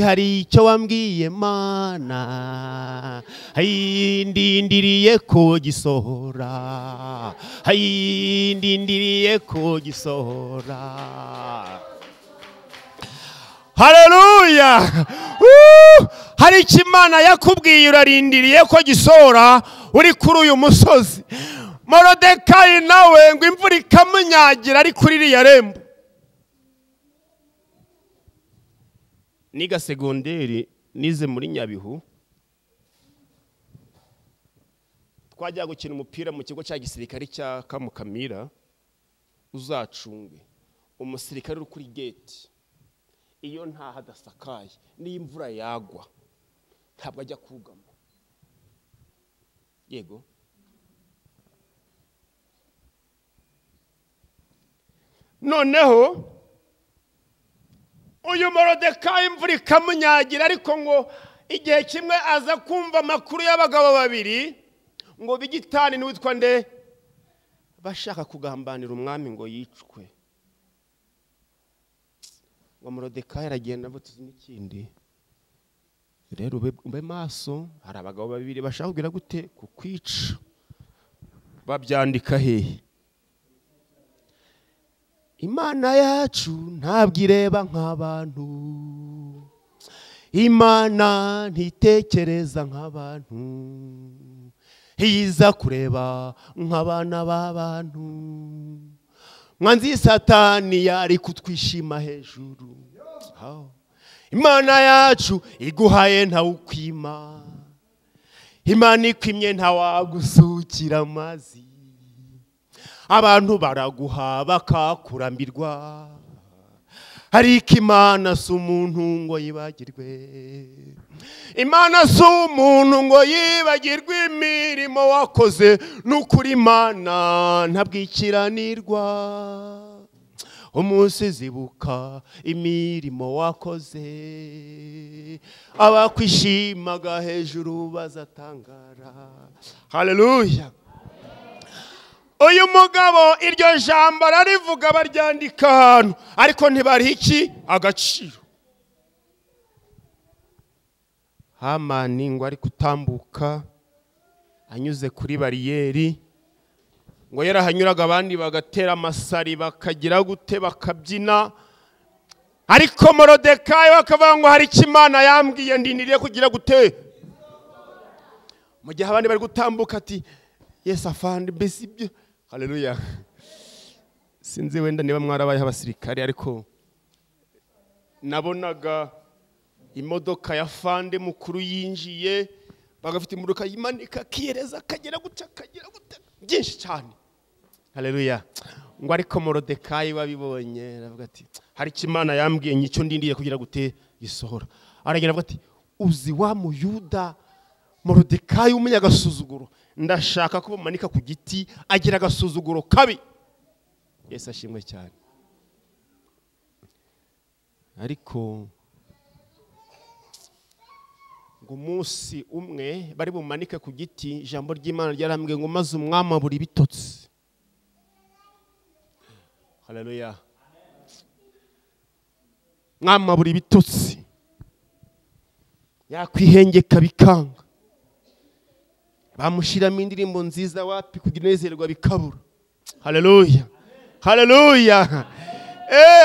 hari icyo wambwiye Mana, ndindiriye ko gisohora, ndindiriye ko gisohora. Haleluya. Hari icyo Imana yakubwiye urarindiriye ko gisohora uri kuri uyu musozi. Morodekayi nawe ngo imvura ikamunyagira ari kuri iriya rembo. niga segonderi nize muri Nyabihu, twajya gukina umupira mu kigo cya gisirikare cya Kamukamira, uzacunge umusirikare uri kuri gate, iyo nta hadasakaye n'imvura yagwa ntabwo ajya kugama. Yego, noneho uyu Morodekayi imvura ikamunyagira, ariko ngo igihe kimwe aza kumva amakuru y'abagabo babiri ngo Bigitani n'uwitwa nde bashaka kugambanira umwami ngo yicwe. Ngo Morodekayi aragenda avuze n'ikindi, rero ube maso, hari abagabo babiri bashaka kugira gute kukwica. Babyandika hehe? Imana yacu ntabwo ireba nk'abantu, Imana ntitekereza nk'abantu, iza kureba nk'abana b'abantu. Mwanzi Satani yari kutwishima hejuru, Imana yacu iguhaye ntawukwima, Imana ikwimye ntawagusukira amazi. Abantu baraguha bakakurambirwa, ariko Imana si umuntu ngo yibagirwe. Imana si umuntu ngo yibagirwe imirimo wakoze, n'ukuri Imana ntabwikiranirwa. Umunsi zibuka imirimo wakoze, abakwishimaga hejuru bazatangara. Haleluya. Uyu mugabo iryo jambo ararivuga baryandika ahantu, ariko ntibari iki agaciro. Hamani ngo ari kutambuka anyuze kuri bariyeri, ngo yarahanyuraga abandi bagatera amasari bakagira gute bakabyina, ariko Morodekayi bakavuga ngo hari Imana yambwiye ndiniriye kugira gute. Mu gihe abandi bari gutambuka ati Yesu afande mbese ibyo. Haleluya. Sinzi wenda niba mwarabaye abasirikare, ariko nabonaga imodoka ya fande mukuru yinjiye, bagafite imodoka yimanika kiyereza akagera gute byinshi cyane. Haleluya. Ngo ariko Morodekayi babibonye aravuga ati hari Imana yambwiye nicyo ndindiye kugira gute gisohora. Aragenda avuga ati uzi wa Muyuda Morodekayi umunyagasuzuguro, ndashaka ko bamanika ku giti agira agasuzuguro kabi. Yesu ashimwe cyane. Ariko ngo umunsi umwe bari bumanike ku giti, ijambo ry'Imana ryarambwiye ngo maze umwami abura ibitotsi. Haleluya. Mwami abura ibitotsi, yakwihengeka bikanga, bamushiramo indirimbo nziza wapi kuginezerwa bikabura. Haleluya. Haleluya.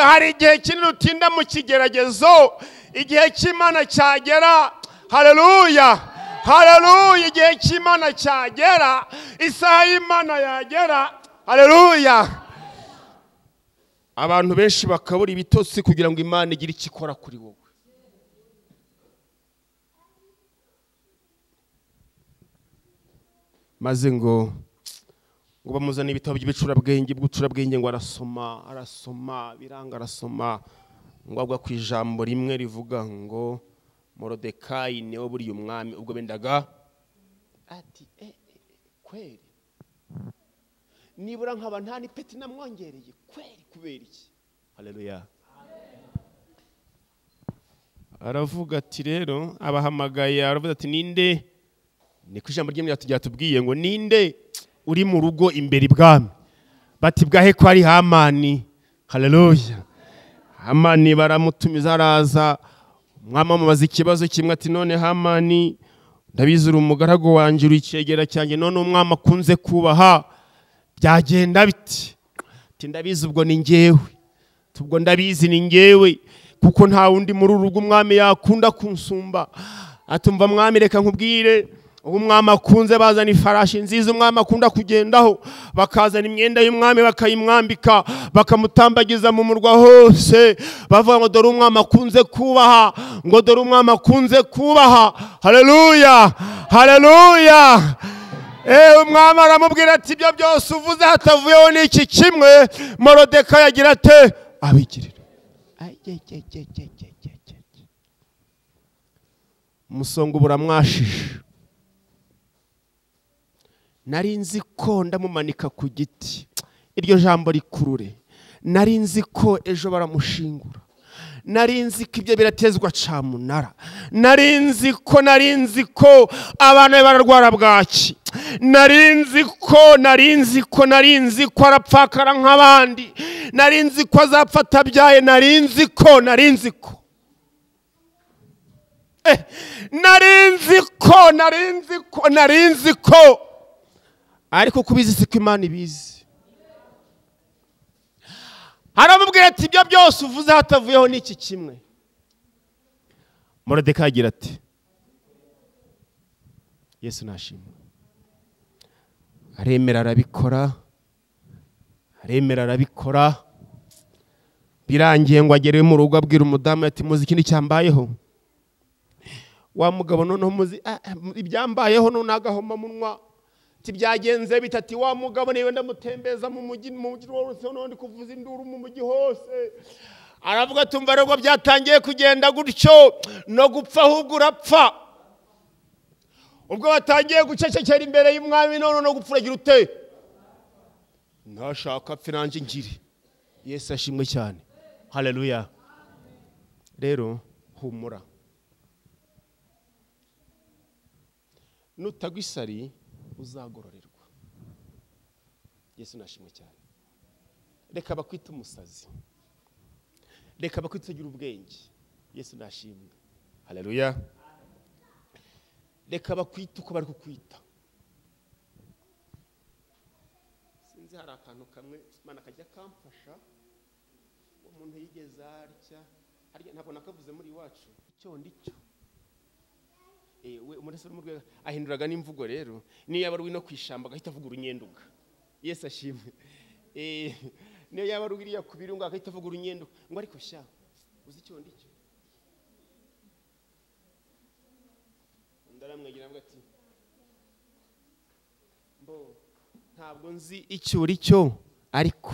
Hari igihe kinini utinda mu kigeragezo, igihe cy'Imana cyagera. Haleluya. Haleluya. Igihe cy'Imana cyagera, isaha y'Imana yagera. Haleluya. Abantu benshi bakabura ibitotsi kugira ngo Imana igire icyo ikora kuri wowe. Maze ngo bamuzana ibitabo by'ibicurabwenge ngo arasoma biranga, arasoma ngo agwa ku ijambo rimwe rivuga ngo Morodekayi niwe buriye umwami. Ubwo bendaga ati kweri nibura nkaba nta n'ipeti namwongereye kweri kubera iki. Haleluya. Aravuga ati rero abahamagaye, aravuga ati ninde, niko ijambo ry'Imana ryatubwiye ngo ninde uri mu rugo imbere ibwami. Bati bwahe ko ari Hamani. Haleluya. Hamani baramutumiza araza, umwami amubaza ikibazo kimwe ati none Hamani ndabizi uri umugaragu wanje uri icyegera cyanjye, none umwami akunze kubaha byagenda biti. Ati ndabizi ubwo ni njyewe, ubwo ndabizi ni njyewe, kuko nta wundi muri urugo umwami yakunda kunsumba. Atumva mwami reka nkubwire, umwami akunze bazana ifarashi nziza umwami akunda kugendaho, bakazana imyenda y'umwami bakayimwambika, bakamutambagiza mu murwa hose, bavuga ngo dore umwami akunze kubaha, ngo dore umwami akunze kubaha. Haleluya, haleluya. Umwami aramubwira ati ibyo byose uvuze hatavuyeho n'iki kimwe. Moridekayi agira ate? Abigirira. Umusonga buramwashije. Nari nzi ko ndamumanika ku giti, iryo jambo rikurure. Nari nzi ko ejo baramushingura. Nari nzi ko ibyo biratezwa camunara. Nari nzi ko abana bararwara bwaki. Nari nzi ko arapfakara nk'abandi. Nari nzi ko azapfata byaye. Nari nzi ko ariko kubizi siko Imana ibizi. Haramubwira ati ibyo byose uvuze hatavuyeho n'iki kimwe. Moridekayi agira ati Yesu nashimwe. Aremera arabikora. Birangiye ngo agere mu rugo abwira umudamu ati muzi ikindi cyambayeho. Wa mugabo noneho muzi ibyambayeho none agahoma munwa. Byagenze bitati wa mugabo niwe ndamutembeza mu mujyi wose none kuvuza induru mu mujyi hose. Aravuga tumva rero byatangiye kugenda gutyo no gupfa ahubwo urapfa. Ubwo batangiye gucecekera imbere y'umwami none no gupfuragira ute? Ntashaka finanje ngiri. Yesu ashimwe cyane. Haleluya. Rero humura. Nutagwisari uzagororerwa. Yesu nashimwe cyane. Reka bakwita umusazi. Reka bakwita ugira ubwenge. Yesu nashimwe. Haleluya. Reka bakwita uko bari kukwita. Sinzi hari akantu kamwe Imana kajya kamfasha. Umuntu yigeze arya. Ntabwo nakavuze muri iwacu. Icyo ndicyo. Umurese mu rwego ahinduraga n'imvugo rero. Niyo yaba ari no kwishamba agahita avuga urunyenduga. Yesu ashimwe. Niyo yaba ari iriya kubirunga agahita avuga urunyenduga. Ngo ariko sha uzi icyo ndicyo. Ndaramwegira ngo ati mbo ntabwo nzi icyo uri cyo ariko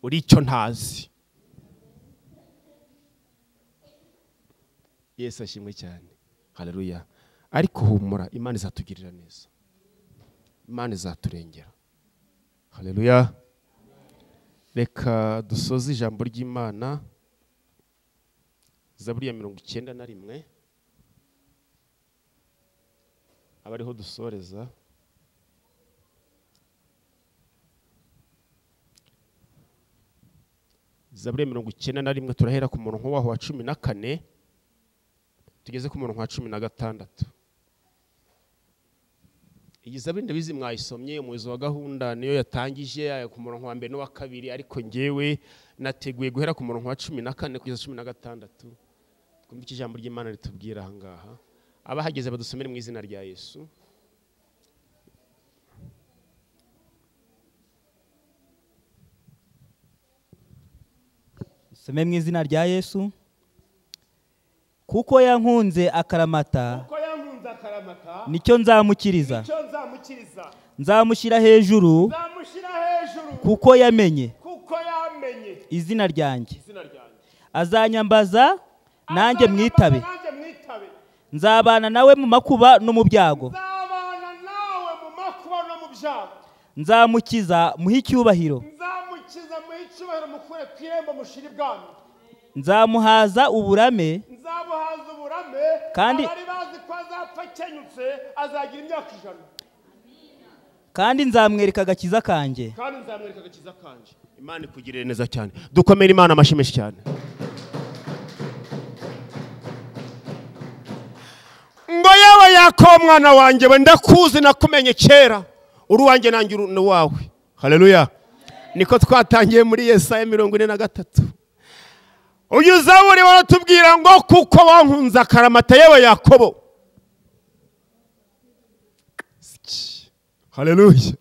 uri icyo ntazi. Yesu ashimwe cyane. Haleluya. Ariko humura Imana izatugirira neza. Imana izaturengera. Haleluya. Reka dusoze ijambo ry'Imana. Zaburi ya 91. Abariho dusoreza. Zaburi ya 91 turahera ku murongo waho wa 14 tugeze ku murongo wa 16. Iyi zaburi ndabizi mwayisomye umuyobozi wa gahunda niyo yatangije ku murongo wa 1 no wa 2 ariko ngewe nateguye guhera ku murongo wa 14 kugeza 16. Twumva ijambo ry'Imana ritubwira aha ngaha. Abahageze badusomere mu izina rya Yesu. Some mu izina rya Yesu. Kuko yankunze akaramata nicyo nzamukiriza. Nzamushyira hejuru kuko yamenye izina ryanjye. Azanyambaza nanjye mwitabe. Nzabana nawe mu makuba no mu byago. Nzamukiza muhe icyubahiro. Nzamuhaza uburame kandi nzamwereka agakiza kanjye. Imana ikugirire neza cyane. Dukomere Imana amashyi menshi cyane. Ngo yewe Yakobo mwana wanjye we ndakuzi nakumenye kera. Uri wanjye nanjye uri wawe. Haleluya. Niko twatangiye muri Yesaya 43. Uyu Zaburi baratubwira ngo kuko wankunze akaramata yewe Yakobo haleluya.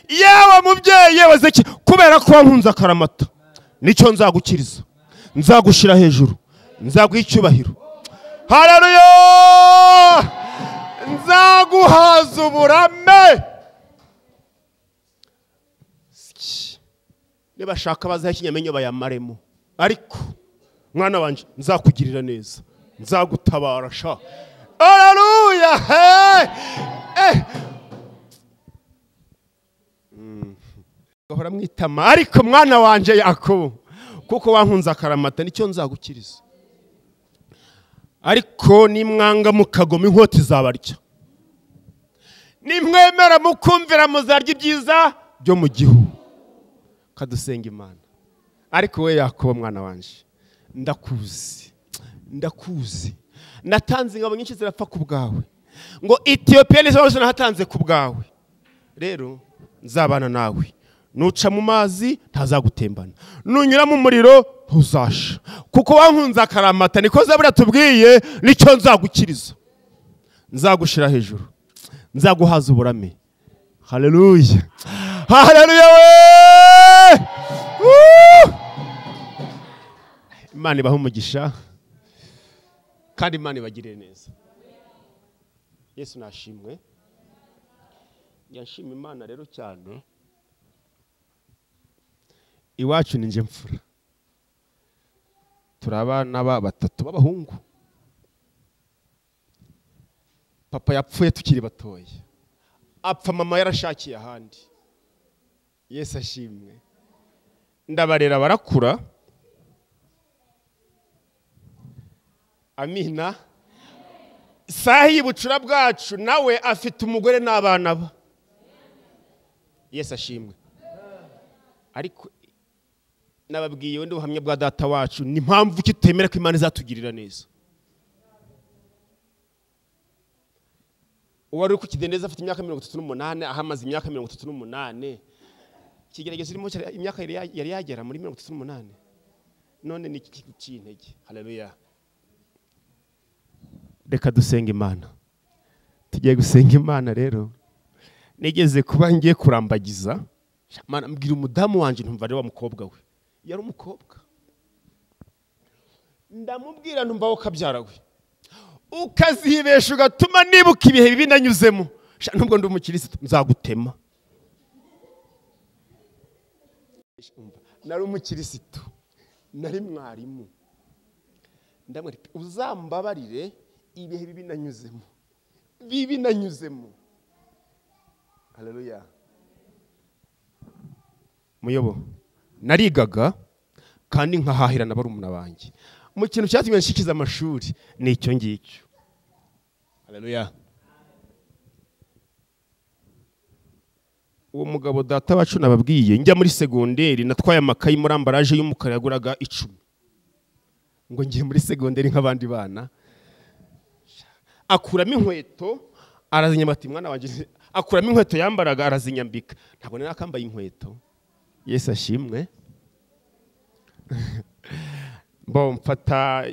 Yewe mubyeyi, yewe Zeki, kubera ko wankunze akaramata nicyo nzagukiriza, nzagushira hejuru, nzaguha icyubahiro. Haleluya, nzaguhaza uburame. Niba shaka bazaha ikinyamenyo bayamaremo, ariko mwana wanje nzakugirira neza, nzagutabara sha. Haleluya. Gahora mwitama, ariko mwana wanje Yakobo, kuko wankunze akaramata nicyo nzagukiriza. Ariko nimwanga mukagoma inkota izabarya, nimwemera mukumvira muzarya ibyiza byo mu gihugu. Kadusenga Imana. Ariko we Yakobo mwana wanje, ndakuzi, natanze ingabo nyinshi zirapfa ku bwawe, ngo Ethiopia nizo zose nahatanze ku bwawe. Rero nzabana nawe, nuca mu mazi ntazagutembana, nunyura mu muriro ntuzasha, kuko wankunze akaramata niko Zaburi tubwiye, nicyo nzagukiriza, nzagushira hejuru, nzaguhaza uburame. Haleluya, haleluya we. Imana ibahe umugisha kandi Imana ibagirire neza. Yesu nashimwe. Yashimye Imana rero cyane. Iwacu ni nje mfura, turabana batatu b'abahungu. Papa yapfuye tukiri batoya, apfa mama yarashakiye ahandi. Yesu ashimwe. Ndabarera barakura. Amina. Sahi bucura bwacu nawe afite umugore n'abana ba. Yesu ashimwe. Ariko nababwiye wende ubuhamya bwa data wacu, ni mpamvu kitemera ko Imana izatugirira neza. Uwari ku kidendeza afite imyaka 38, ahamaze imyaka 38. Kigeragezo irimo imyaka yari yagera muri 38. None ni iki cy'intege. Haleluya. Reka dusenga Imana. Tugiye gusenga Imana rero. Nigeze kuba ngiye kurambagiza, Mana mbwira umudamu wanje ntumva ari wa mukobwa we. Yari umukobwa. Ndamubwira ntumva wo kabyara we. Ukazibesha ugatuma nibuka ibihe bibi nanyuzemo. Nubwo ndi umukirisitu nzagutema. Nari umukirisitu, nari mwarimu. Ndamwira uzambabarire ibihe bibi nanyuzemo. Haleluya. Muyobo, narigaga kandi nkahahira na barumuna banjye. Mu kintu cyatumye nshikiza amashuri ni icyo ngicyo. Haleluya. Uwo mugabo data wacu nababwiye, njya muri segonderi natwaye amakayi muri ambaraje y'umukara yaguraga 10. Ngo ngiye muri segonderi nk'abandi bana. Akuramo inkweto arazinyambika, mwana wanje akuramo inkweto yambaraga arazinyambika. Ntabwo nari akambaye inkweto. Yesu ashimwe. Bo mfata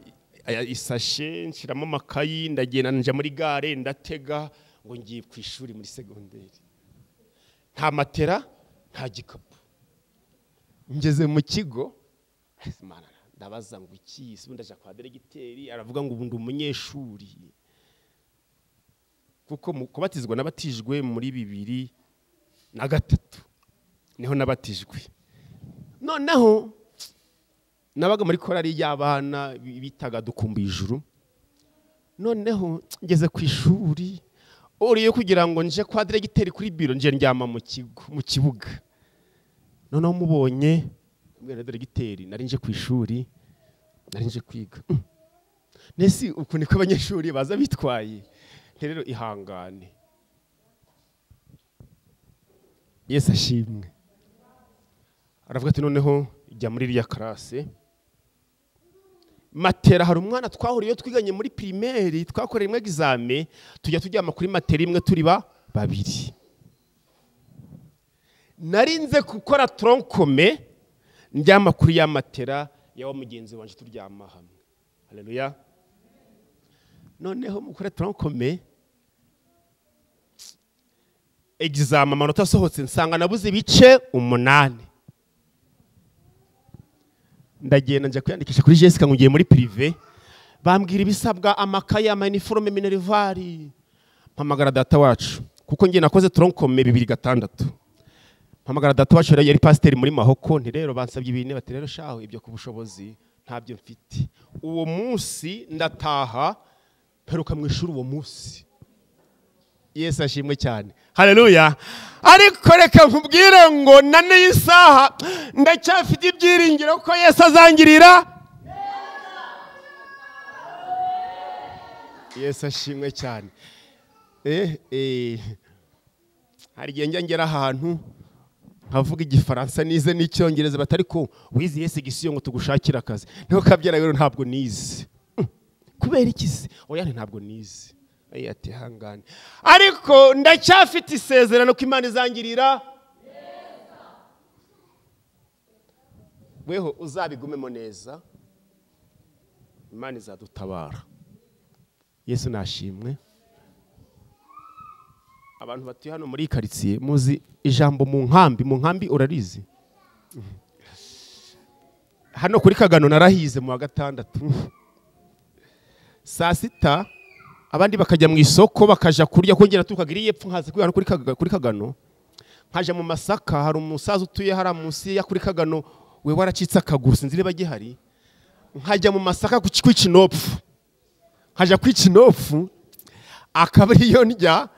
isashe nshiramo amakayi, ndagenda nje muri gare ndatega ngo ngiye ku ishuri muri segonderi. Nta matera, nta gikapu. Ngeze mu kigo, ndabaza ngo iki, ndaje kwa deregiteri, aravuga ngo ubundi umunyeshuri. Kuko kubatizwa nabatijwe muri 2003 niho nabatijwe. Noneho nabaga muri korali y'abana bitaga dukumbuye ijuru. Noneho ngeze ku ishuri, uriye kugira ngo nje kwa deregiteri kuri biro, nje ndyama mu kibuga. Noneho mubonye mbere deregiteri, nari nje ku ishuri, nari nje kwiga. Nesi uko niko abanyeshuri baza bitwaye. Rero ihangane. Yesu ashimwe. Aravuga ati noneho ijya muri iriya classe. Matera hari umwana twahuriye twiganye muri primaire, twakoreye imwe examen, tujya tujyama kuri matera imwe turi babiri. Narinze gukora troncome ndyama kuri ya matera yawo mugenzi wanje turyama hamwe. Haleluya. Noneho mukore troncome exam amanota asohotse nsanga nabuze ibice 8. Ndagenda nje kwiyandikisha kuri Jessica ngugiye muri privé, bambwira ibisabwa amakaye, amaniforme, minervari. Mpamagara data wacu kuko ngiye nakoze tronkome 2006. Mpamagara data wacu yari pasiteri muri Mahoko, nti rero bansabye ibintu bati rero shaho ibyo kubushobozi ntabyo mfite. Uwo munsi ndataha peruka mu ishuri uwo munsi. Yesu ashimwe cyane. Haleluya. Ariko reka nkubwire ngo nane isaha ndacyafite ibyiringiro ko Yesu azangirira. Yesu ashimwe cyane. Hari igihe ngera ahantu nkavuga igifaransa nize n'icyongereza batari ko wize Yesu gisiyo ngo tugushakira akazi. Niko kabyara rero ntabwo nize. Kubera iki se? Oya ntabwo nize. Ati hangane. Ariko ndacyafite isezerano ko Imana izangirira. Weho uzabigumemo neza. Imana izadutabara. Yesu nashimwe. Abantu batuye hano muri quartier muzi ijambo mu nkambi urarizi. Hano kuri Kagano narahize mu wa 6. Saa 6 abandi bakajya mu isoko bakaja kurya kongera tukagiri yepfu nkaza kuri kuri Kagano. Nkaje mu Masaka hari umusaza utuye hari munsi ya kuri Kagano we waracitse akaguru sinzire bagihari. Nkajya mu Masaka kw'ikinopfu. Nkaja kw'ikinopfu akabari yo ndya.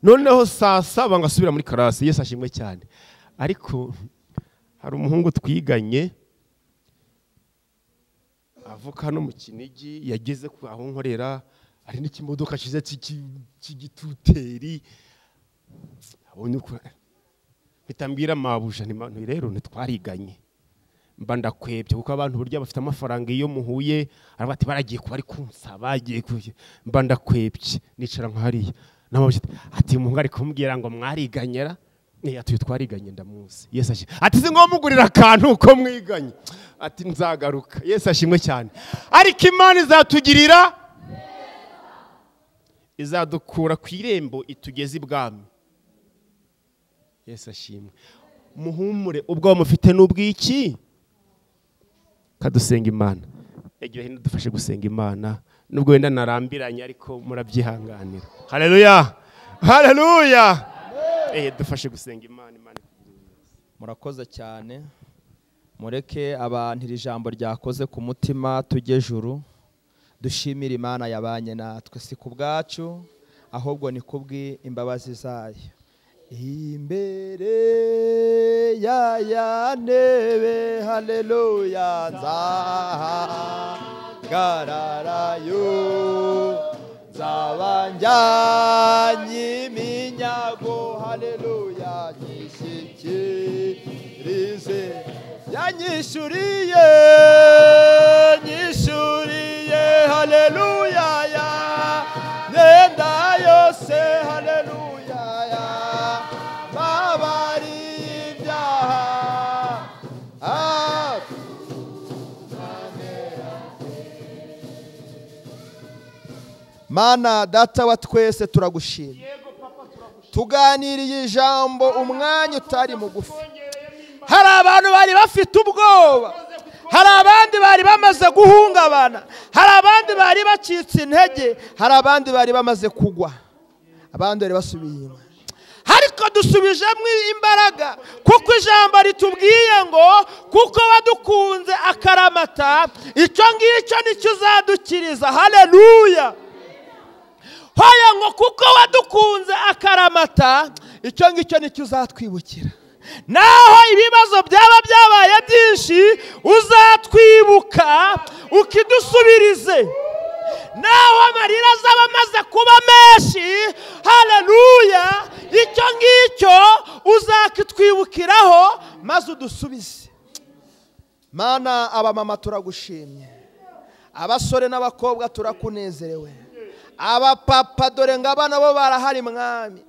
Noneho saa 7 ngasubira muri karasi. Yesu ashimwe cyane. Ariko hari umuhungu twiganye avuka no mu Kinigi yageze ku aho nkorera ari n'ikimodoka kize cy'igituteri. Abonye ko bitambira mabuja ni rero ntitwariganye. Mba ndakwebye kuko abantu burya bafite amafaranga iyo muhuye arabati baragiye kuba ari kunsa bagiye mba ndakwebye nicara nkahariya. Namubye ati umuhungu ari kumbwira ngo mwariganyera. Ati twariganye ndamuzi. Yesu ashimwe. Ati singomugurira akantu uko mwiganye. Ati nzagaruka. Yesu ashimwe cyane. Ariko Imana izatugirira izadukura ku irembo itugeze ibwami. Yesu ashimwe. Muhumure ubwo mufite n'ubwiki kadusenga Imana. Egiye hino dufashe gusenga Imana nubwo wenda narambiranye ariko murabyihanganira. Haleluya. Haleluya. Dufashe gusenga Imana. Murakoze cyane. Mureke abantu iri jambo ryakoze ku mutima tujye juru. Dushimira Imana yabanye natwe si ku bwacu ahubwo ni kubwi imbabazi zayo. Imbere ya ntebe haleluya nzahagararayo nzabanjanye iminyago haleluya nyishyikirize nyishuriye haleluya ya nenda yose haleluya ya babari ibyaha Mana data wa twese turagushimye. Tuganiriye ijambo umwanya utari mugufi. Hari abantu bari bafite ubwoba. Hari abandi bari bamaze guhungabana. Hari abandi bari bacitse intege. Hari abandi bari bamaze kugwa. Abandi bari basubiye inyuma. Ariko dusubijemo imbaraga kuko ijambo ritubwiye ngo kuko wadukunze akaramata icyo ngicyo nicyo uzadukiriza. Haleluya. Hoya ngo kuko wadukunze akaramata icyo ngicyo nicyo uzatwibukira. Naho ibibazo byaba byabaye byinshi uzatwibuka ukidusubirize. Naho amarira azaba amaze kuba menshi haleluya icyo ngicyo uzakitwibukiraho maze udusubize. Mana abamama turagushimye. Abasore n'abakobwa turakunezerewe. Abapapa dore ngabana bo barahari mwami.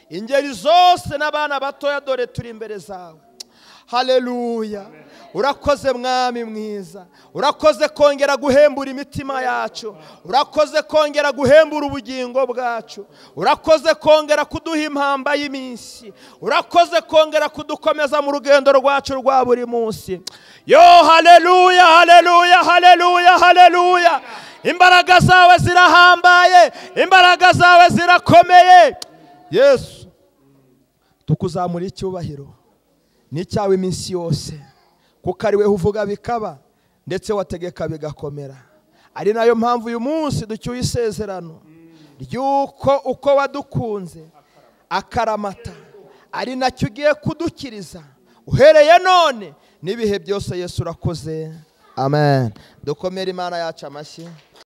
Ingeri zose n'abana batoya dore turi imbere zawe. Haleluya. urakoze mwami mwiza, urakoze kongera guhembura imitima yacu, urakoze kongera guhembura ubugingo bwacu, urakoze kongera kuduha impamba y'iminsi, urakoze kongera kudukomeza mu rugendo rwacu rwa buri munsi. Yo, haleluya, haleluya, haleluya, haleluya. Imbaraga zawe zirahambaye, imbaraga zawe zirakomeye. Yesu, tukuzamura icyubahiro n'icyawe iminsi yose, kuko ari we uvuga bikaba ndetse wategeka bigakomera. Ari nayo mpamvu uyu munsi ducyuye isezerano ry'uko uko wadukunze akaramata ari nacyo ugiye kudukiriza uhereye none n'ibihe byose. Yesu urakoze, amen. Dukomere Imana yacu amashyi.